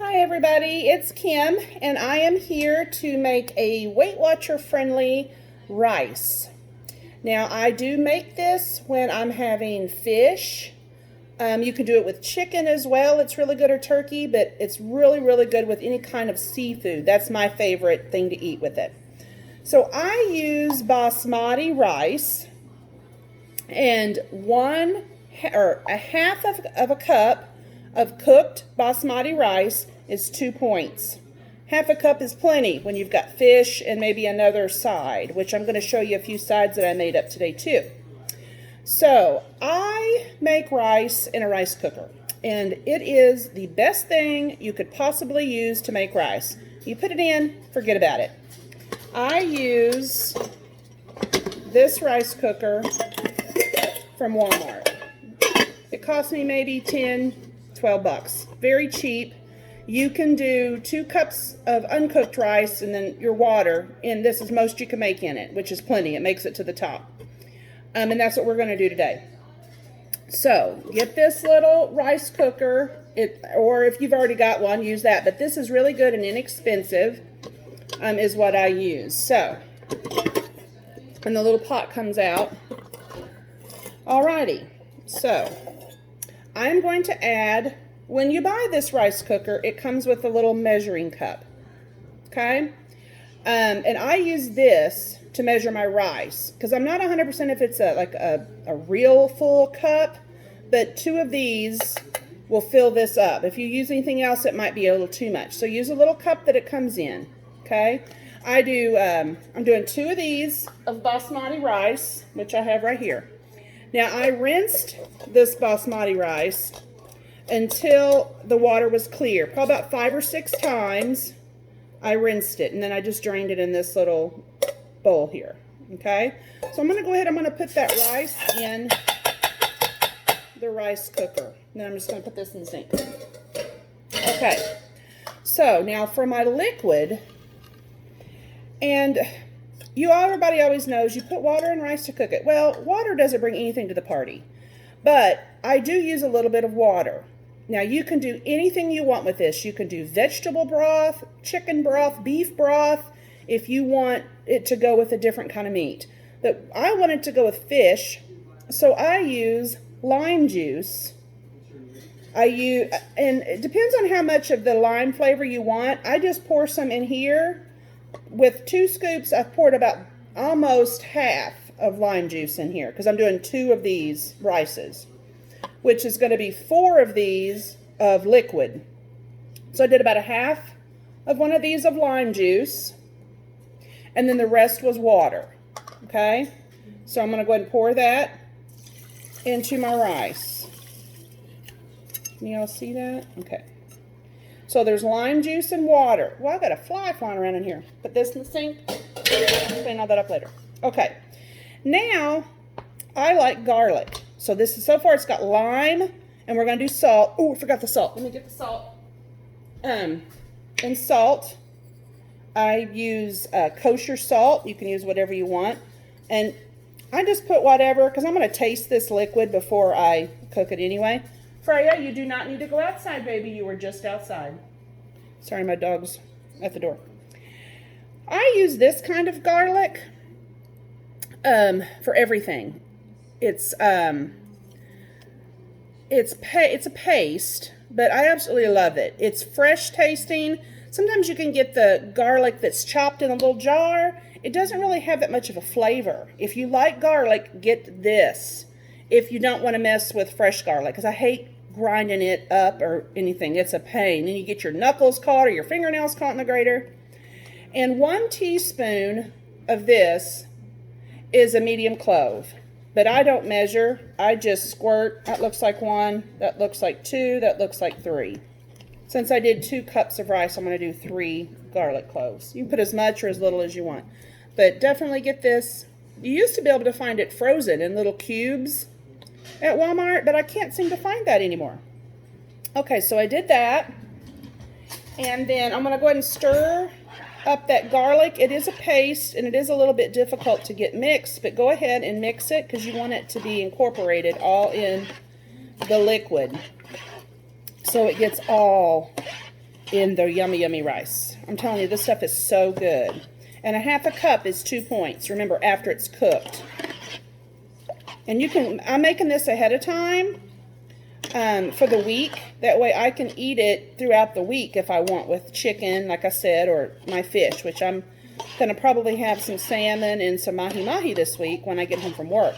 Hi everybody, it's Kim and I am here to make a Weight Watcher friendly rice. Now I do make this when I'm having fish. You can do it with chicken as well, it's really good, or turkey, but it's really good with any kind of seafood. That's my favorite thing to eat with it. So I use basmati rice, and a half of a cup of cooked basmati rice is 2 points. Half a cup is plenty when you've got fish and maybe another side, which I'm going to show you a few sides that I made up today too. So I make rice in a rice cooker, and it is the best thing you could possibly use to make rice. You put it in, forget about it. I use this rice cooker from Walmart. It cost me maybe 10, 12 bucks. Very cheap. You can do 2 cups of uncooked rice and then your water, and this is most you can make in it, which is plenty. It makes it to the top. And that's what we're going to do today. So get this little rice cooker, or if you've already got one, use that. But this is really good and inexpensive, is what I use. So, and the little pot comes out. Alrighty, so I'm going to add, when you buy this rice cooker, it comes with a little measuring cup, okay? And I use this to measure my rice, because I'm not 100% if it's a real full cup, but 2 of these will fill this up. If you use anything else, it might be a little too much. So use a little cup that it comes in, okay? I'm doing 2 of these of basmati rice, which I have right here. Now, I rinsed this basmati rice until the water was clear. Probably about 5 or 6 times I rinsed it, and then I just drained it in this little bowl here, okay? So I'm going to go ahead, I'm going to put that rice in the rice cooker. Then I'm just going to put this in the sink. Okay, so now for my liquid, and everybody always knows you put water in rice to cook it. Well, water doesn't bring anything to the party, but I do use a little bit of water. Now you can do anything you want with this. You can do vegetable broth, chicken broth, beef broth, if you want it to go with a different kind of meat. But I want it to go with fish, so I use lime juice. And it depends on how much of the lime flavor you want. I just pour some in here. With 2 scoops, I've poured about almost half of lime juice in here, because I'm doing 2 of these rices, which is going to be 4 of these of liquid. So I did about a half of one of these of lime juice, and then the rest was water, okay? So I'm going to go ahead and pour that into my rice. Can you all see that? Okay. So there's lime juice and water. Well, I've got a fly flying around in here. Put this in the sink. Clean all that up later. Okay. Now, I like garlic. So so far it's got lime, and we're going to do salt. Oh, I forgot the salt. Let me get the salt. And salt, I use kosher salt. You can use whatever you want. And I just put whatever, because I'm going to taste this liquid before I cook it anyway. Freya, you do not need to go outside, baby. You were just outside. Sorry, my dog's at the door. I use this kind of garlic for everything. It's a paste, but I absolutely love it. It's fresh tasting. Sometimes you can get the garlic that's chopped in a little jar. It doesn't really have that much of a flavor. If you like garlic, get this. If you don't want to mess with fresh garlic, because I hate grinding it up or anything. It's a pain. Then you get your knuckles caught or your fingernails caught in the grater. And 1 teaspoon of this is a medium clove. But I don't measure. I just squirt. That looks like 1. That looks like 2. That looks like 3. Since I did 2 cups of rice, I'm going to do 3 garlic cloves. You can put as much or as little as you want. But definitely get this. You used to be able to find it frozen in little cubes at Walmart, but I can't seem to find that anymore. Okay, so I did that. And then I'm going to go ahead and stir up that garlic. It is a paste, and it is a little bit difficult to get mixed, but go ahead and mix it, because you want it to be incorporated all in the liquid. So it gets all in the yummy, yummy rice. I'm telling you, this stuff is so good. And a half a cup is 2 points. Remember, after it's cooked. And you can, I'm making this ahead of time for the week. That way I can eat it throughout the week if I want, with chicken, like I said, or my fish, which I'm going to probably have some salmon and some mahi-mahi this week when I get home from work.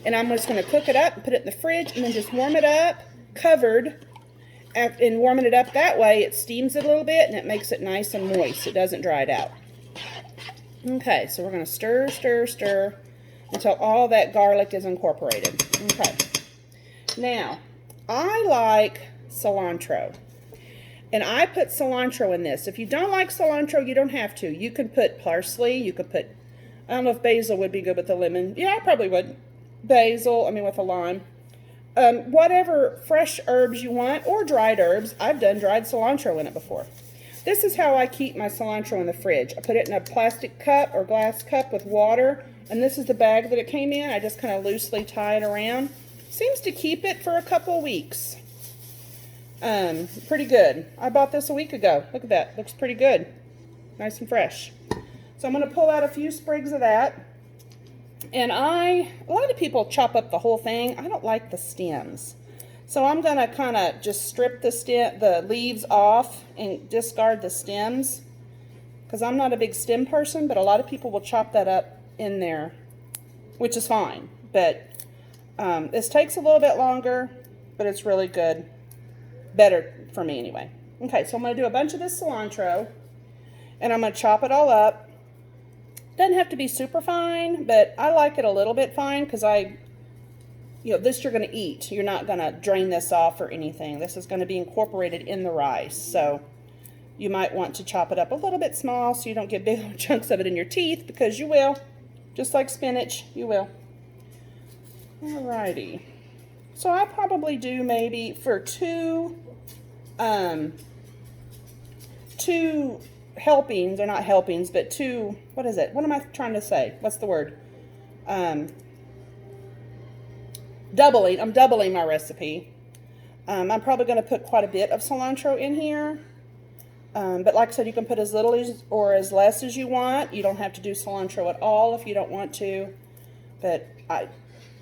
And I'm just going to cook it up and put it in the fridge and then just warm it up, covered. And warming it up that way, it steams it a little bit and it makes it nice and moist. It doesn't dry it out. Okay, so we're going to stir, stir, stir until all that garlic is incorporated. Okay. Now, I like cilantro. And I put cilantro in this. If you don't like cilantro, you don't have to. You can put parsley. You could put, I don't know if basil would be good with the lemon. Yeah, I probably would. Basil, with a lime. Whatever fresh herbs you want, or dried herbs. I've done dried cilantro in it before. This is how I keep my cilantro in the fridge. I put it in a plastic cup or glass cup with water. And this is the bag that it came in. I just kind of loosely tie it around. Seems to keep it for a couple weeks. Pretty good. I bought this a week ago. Look at that. Looks pretty good. Nice and fresh. So I'm going to pull out a few sprigs of that. And a lot of people chop up the whole thing. I don't like the stems. So I'm going to kind of just strip the leaves off and discard the stems. Because I'm not a big stem person, but a lot of people will chop that up in there, which is fine. But this takes a little bit longer, but it's really good. Better for me anyway. Okay, so I'm going to do a bunch of this cilantro, and I'm going to chop it all up. Doesn't have to be super fine, but I like it a little bit fine because this you're going to eat. You're not going to drain this off or anything. This is going to be incorporated in the rice, so you might want to chop it up a little bit small so you don't get big chunks of it in your teeth, because you will. Just like spinach, you will. Alrighty. So I probably do maybe for two helpings, or not helpings, but two, what is it? What am I trying to say? What's the word? Doubling. I'm doubling my recipe. I'm probably going to put quite a bit of cilantro in here. But like I said, you can put as little or as less as you want. You don't have to do cilantro at all if you don't want to. But I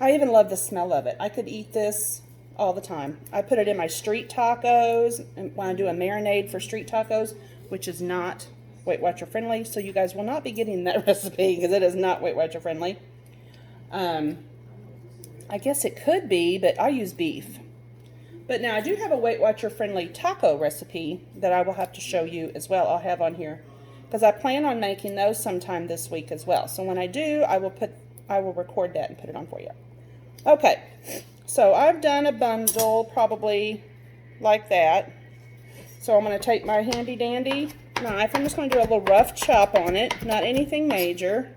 even love the smell of it. I could eat this all the time. I put it in my street tacos when I do a marinade for street tacos, which is not Weight Watcher friendly. So you guys will not be getting that recipe because it is not Weight Watcher friendly. I guess it could be, but I use beef. But now I do have a Weight Watcher friendly taco recipe that I will have to show you as well. I'll have on here because I plan on making those sometime this week as well. So when I do, I will record that and put it on for you. Okay, so I've done a bundle probably like that. So I'm going to take my handy dandy knife. I'm just going to do a little rough chop on it, not anything major,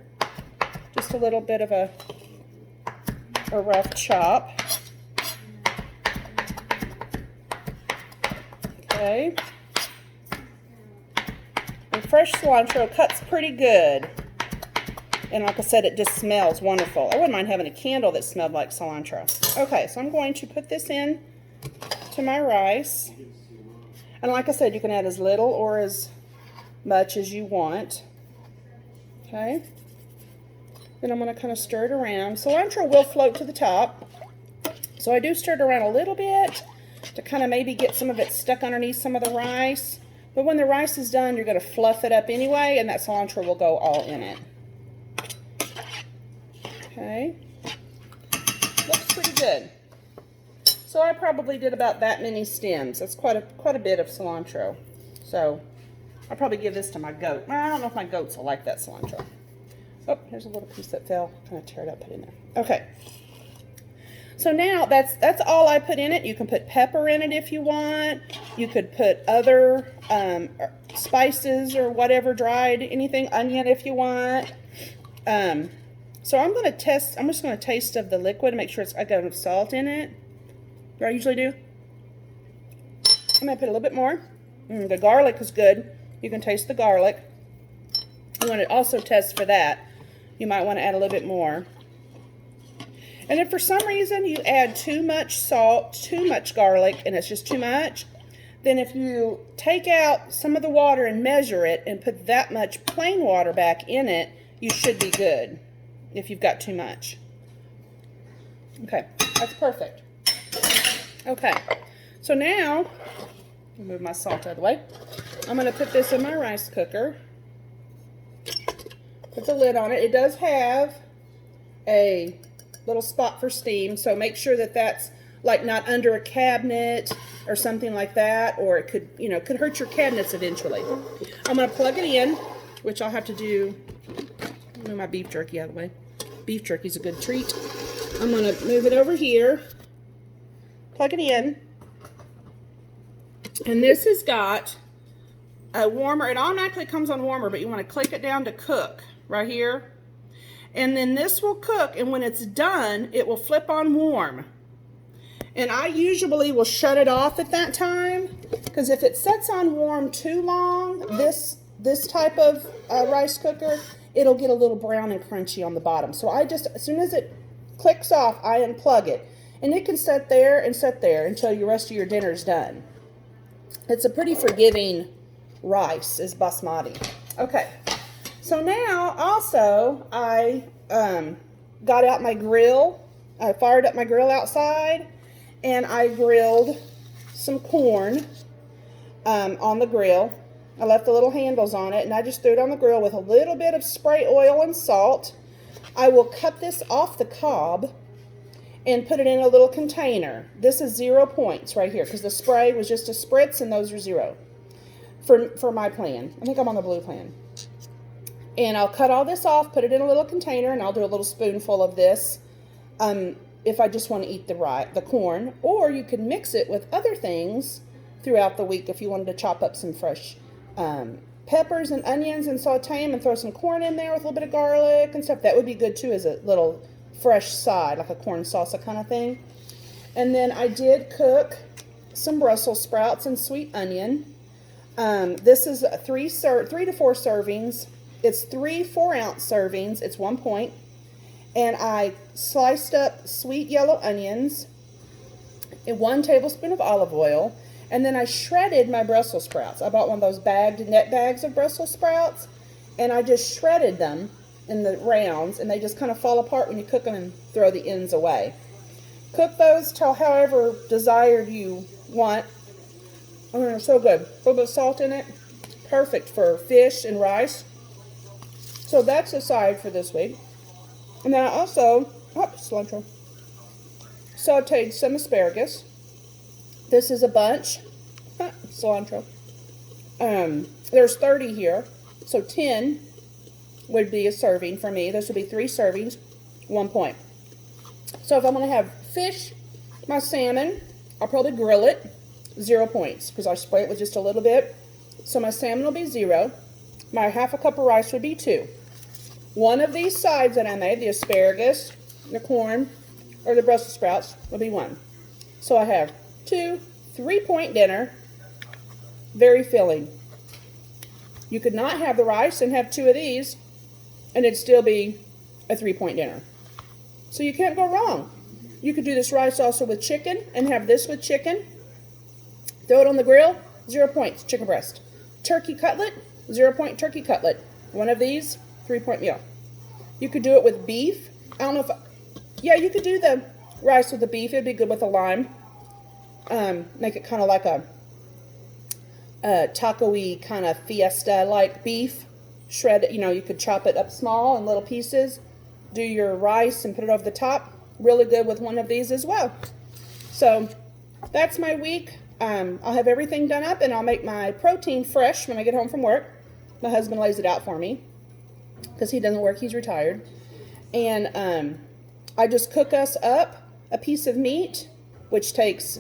just a little bit of a rough chop. Okay. And fresh cilantro cuts pretty good. And like I said, it just smells wonderful. I wouldn't mind having a candle that smelled like cilantro. Okay, so I'm going to put this in to my rice. And like I said, you can add as little or as much as you want. Okay. Then I'm going to kind of stir it around. Cilantro will float to the top. So I do stir it around a little bit to kind of maybe get some of it stuck underneath some of the rice. But when the rice is done, you're going to fluff it up anyway, and that cilantro will go all in it. Okay. Looks pretty good. So I probably did about that many stems. That's quite a bit of cilantro. So I'll probably give this to my goat. Well, I don't know if my goats will like that cilantro. Oh, here's a little piece that fell. Kind of tear it up, put it in there. Okay. So now that's all I put in it. You can put pepper in it if you want. You could put other spices or whatever, dried anything, onion if you want. So I'm going to test. I'm just going to taste of the liquid and make sure I got enough salt in it. I usually do. I'm going to put a little bit more. The garlic is good. You can taste the garlic. You want to also test for that. You might want to add a little bit more. And if for some reason you add too much salt, too much garlic, and it's just too much, then if you take out some of the water and measure it and put that much plain water back in it, you should be good if you've got too much. Okay, that's perfect. Okay, so now, move my salt out of the way. I'm going to put this in my rice cooker. Put the lid on it. It does have a little spot for steam, so make sure that that's like not under a cabinet or something like that, or it could, you know, could hurt your cabinets eventually. I'm going to plug it in, which I'll have to do. Move my beef jerky out of the way. Beef jerky's a good treat. I'm going to move it over here, plug it in, and this has got a warmer. It automatically comes on warmer, but you want to click it down to cook right here, and then this will cook, and when it's done, it will flip on warm. And I usually will shut it off at that time, because if it sets on warm too long, this type of rice cooker, it'll get a little brown and crunchy on the bottom. So I just, as soon as it clicks off, I unplug it. And it can sit there and sit there until the rest of your dinner's done. It's a pretty forgiving rice, is basmati. Okay, so now also I got out my grill. I fired up my grill outside, and I grilled some corn on the grill. I left the little handles on it, and I just threw it on the grill with a little bit of spray oil and salt. I will cut this off the cob and put it in a little container. This is 0 points right here, because the spray was just a spritz, and those are 0 for my plan. I think I'm on the blue plan. And I'll cut all this off, put it in a little container, and I'll do a little spoonful of this if I just want to eat the corn. Or you can mix it with other things throughout the week if you wanted to chop up some fresh peppers and onions and saute them and throw some corn in there with a little bit of garlic and stuff. That would be good too, as a little fresh side, like a corn salsa kind of thing. And then I did cook some Brussels sprouts and sweet onion. This is 3 to 4 servings. It's 3 4-ounce servings. It's 1 point. And I sliced up sweet yellow onions and 1 tablespoon of olive oil. And then I shredded my Brussels sprouts. I bought one of those net bags of Brussels sprouts, and I just shredded them in the rounds, and they just kind of fall apart when you cook them and throw the ends away. Cook those till however desired you want. Oh, they're so good. A little bit of salt in it. Perfect for fish and rice. So that's a side for this week. And then I also, cilantro, sauteed some asparagus. This is a bunch. Cilantro. There's 30 here, so 10 would be a serving for me. This would be 3 servings, 1 point. So if I'm going to have fish, my salmon, I'll probably grill it, 0 points, because I spray it with just a little bit. So my salmon will be 0. My half a cup of rice would be 2. One of these sides that I made, the asparagus, the corn, or the Brussels sprouts, will be 1. So I have 2 3-point dinner, very filling. You could not have the rice and have 2 of these, and it'd still be a 3-point dinner. So you can't go wrong. You could do this rice also with chicken and have this with chicken. Throw it on the grill, 0 points, chicken breast. Turkey cutlet, 0 point turkey cutlet. One of these, 3-point meal. You could do it with beef. I don't know if, yeah, you could do the rice with the beef. It'd be good with a lime. Make it kind of like a taco-y kind of fiesta-like beef. Shred it, you know, you could chop it up small in little pieces. Do your rice and put it over the top. Really good with one of these as well. So that's my week. I'll have everything done up, and I'll make my protein fresh when I get home from work. My husband lays it out for me because he doesn't work. He's retired. And I just cook us up a piece of meat, which takes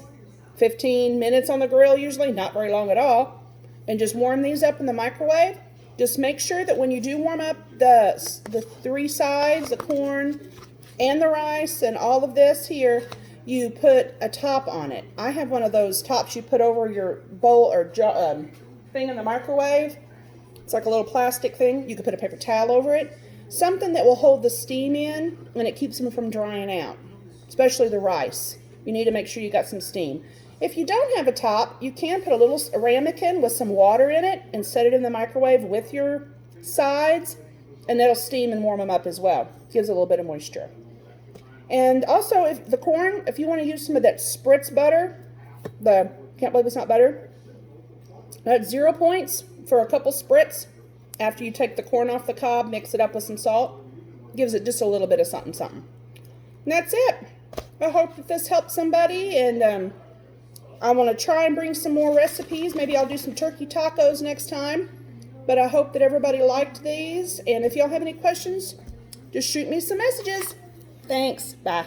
15 minutes on the grill usually, not very long at all, and just warm these up in the microwave. Just make sure that when you do warm up the 3 sides, the corn and the rice and all of this here, you put a top on it. I have one of those tops you put over your bowl or thing in the microwave. It's like a little plastic thing. You can put a paper towel over it. Something that will hold the steam in, and it keeps them from drying out, especially the rice. You need to make sure you got some steam. If you don't have a top, you can put a little ramekin with some water in it and set it in the microwave with your sides, and that'll steam and warm them up as well. Gives a little bit of moisture. And also, if the corn, if you want to use some of that spritz butter, can't believe it's not butter, that's 0 points for a couple spritz. After you take the corn off the cob, mix it up with some salt, gives it just a little bit of something, something. And that's it. I hope that this helped somebody, and I want to try and bring some more recipes. Maybe I'll do some turkey tacos next time. But I hope that everybody liked these. And if y'all have any questions, just shoot me some messages. Thanks. Bye.